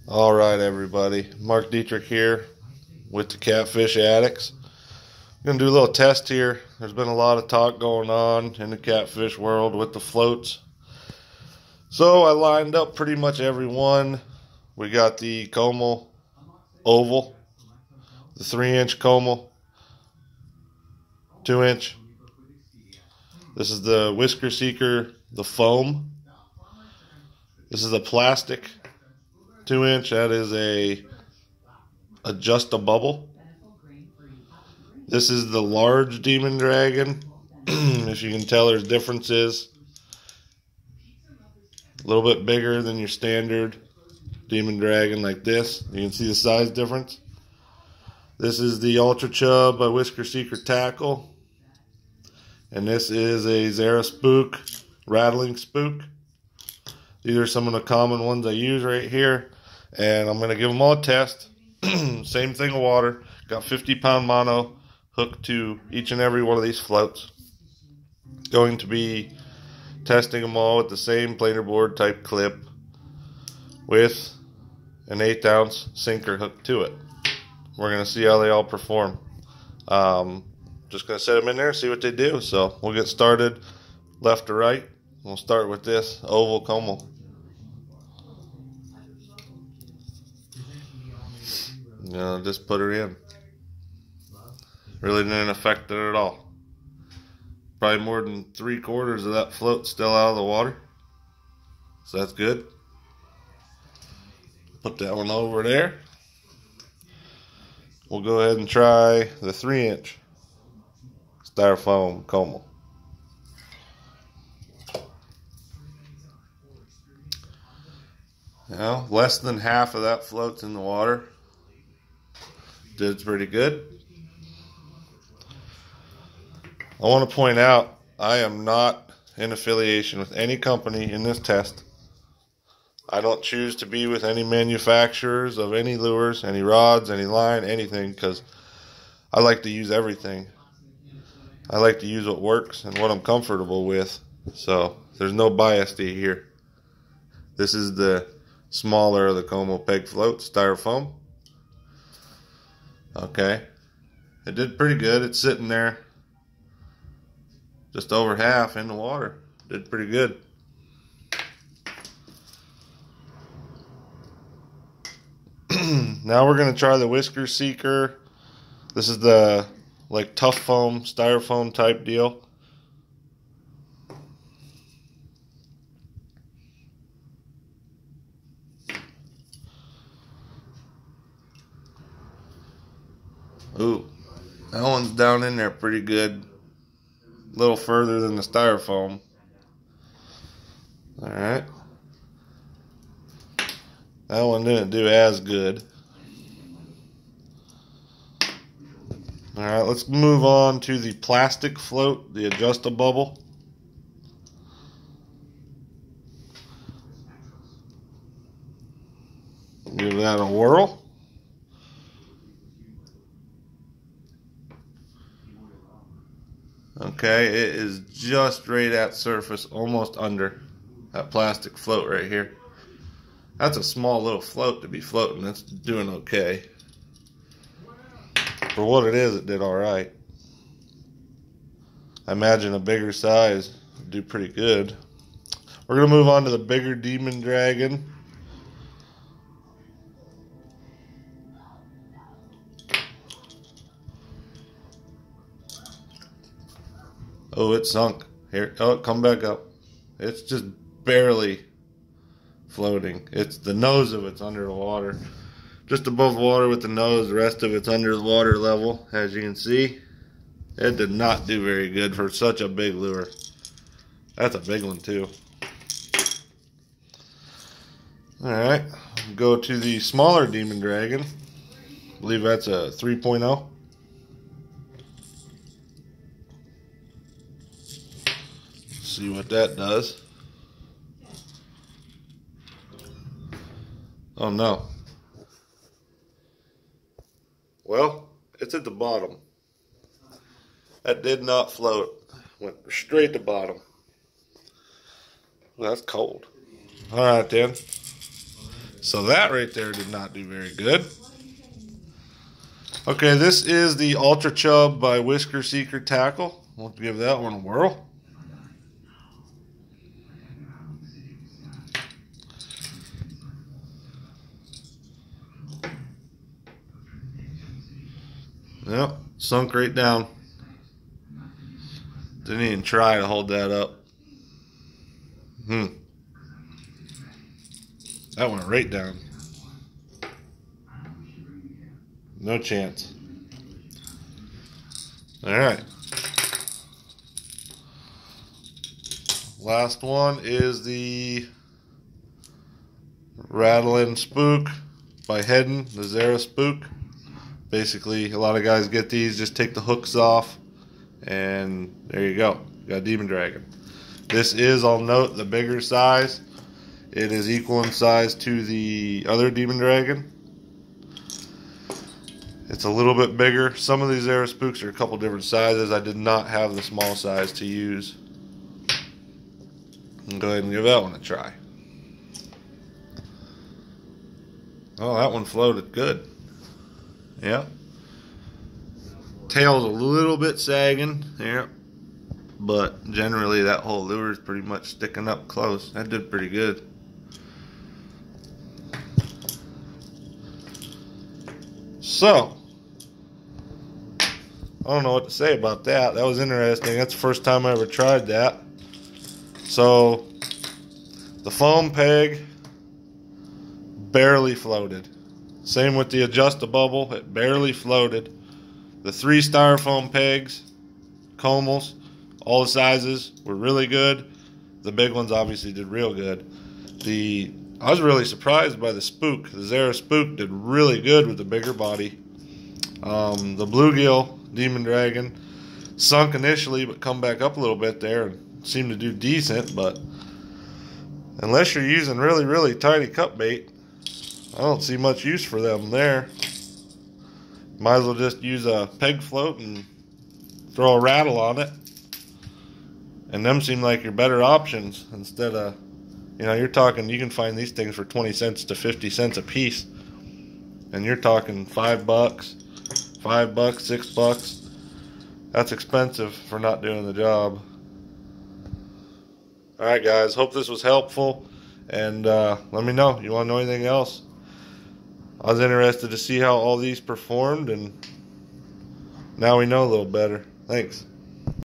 All right, everybody. Mark Dietrich here with the Catfish Addicts. I'm going to do a little test here. There's been a lot of talk going on in the catfish world with the floats. So I lined up pretty much every one. We got the Como Oval, the 3-inch Como, 2-inch. This is the Whisker Seeker, the foam. This is a plastic 2-inch. That is a adjust-a-bubble. This is the large Demon Dragon. If you can tell, there's differences. A little bit bigger than your standard Demon Dragon like this. You can see the size difference. This is the Ultra Chub by Whisker Seeker Tackle. And this is a Zara Spook, Rattling Spook. These are some of the common ones I use right here. And I'm going to give them all a test. Same thing of water. Got 50-pound mono hooked to each and every one of these floats. Going to be testing them all with the same planer board type clip with an 1/8 ounce sinker hooked to it. We're going to see how they all perform. Just going to set them in there, see what they do. So we'll get started left to right. We'll start with this Oval Como. Just put her in. Really didn't affect it at all. Probably more than 3/4 of that float still out of the water. So that's good. Put that one over there. We'll go ahead and try the 3-inch styrofoam Como. Now, less than half of that float's in the water. Did pretty good. I want to point out, I am not in affiliation with any company in this test. I don't choose to be with any manufacturers of any lures, any rods, any line, anything, because I like to use everything. I like to use what works and what I'm comfortable with. So there's no bias to here. This is the smaller of the Como peg float, styrofoam. Okay, it did pretty good. It's sitting there just over half in the water. Did pretty good. Now we're going to try the Whisker Seeker. This is the like tough foam, styrofoam type deal. Ooh, that one's down in there pretty good. A little further than the styrofoam. Alright. That one didn't do as good. Alright, let's move on to the plastic float, the adjust-a-bubble. Give that a whirl. Okay, it is just right at surface, almost under that plastic float right here. That's a small little float to be floating. It's doing okay. For what it is, it did alright. I imagine a bigger size would do pretty good. We're going to move on to the bigger Demon Dragon. Oh, it sunk. Here, oh, come back up. It's just barely floating. It's the nose of it's under the water. Just above water with the nose. The rest of it's under the water level. As you can see, it did not do very good for such a big lure. That's a big one too. Alright, go to the smaller Demon Dragon. I believe that's a 3.0. See what that does. Oh no. Well, it's at the bottom. That did not float. Went straight to bottom. Well, that's cold. Alright then. So that right there did not do very good. Okay, this is the Ultra Chub by Whisker Seeker Tackle. We'll give that one a whirl. Yep, sunk right down. Didn't even try to hold that up. That went right down. No chance. Alright. Last one is the Rattling Spook by Hedden, the Zara Spook. Basically, a lot of guys get these, just take the hooks off, and there you go. You got a Demon Dragon. This is, I'll note, the bigger size. It is equal in size to the other Demon Dragon. It's a little bit bigger. Some of these Zara Spooks are a couple different sizes. I did not have the small size to use. I'll go ahead and give that one a try. Oh, that one floated good. Yep. Tail's a little bit sagging. Yep. But generally that whole lure is pretty much sticking up close. That did pretty good. So, I don't know what to say about that. That was interesting. That's the first time I ever tried that. So, the foam peg barely floated. Same with the adjust-a-bubble. It barely floated. The 3 styrofoam pegs, Comals, all the sizes were really good. The big ones obviously did real good. I was really surprised by the Spook. The Zara Spook did really good with the bigger body. The Bluegill Demon Dragon sunk initially, but come back up a little bit there and seemed to do decent. But unless you're using really, really tiny cut bait, I don't see much use for them there. Might as well just use a peg float and throw a rattle on it. And them seem like your better options instead of, you know, you're talking, you can find these things for 20 cents to 50 cents a piece. And you're talking $5, $5, $6. That's expensive for not doing the job. Alright guys, hope this was helpful. And let me know. You want to know anything else? I was interested to see how all these performed, and now we know a little better. Thanks.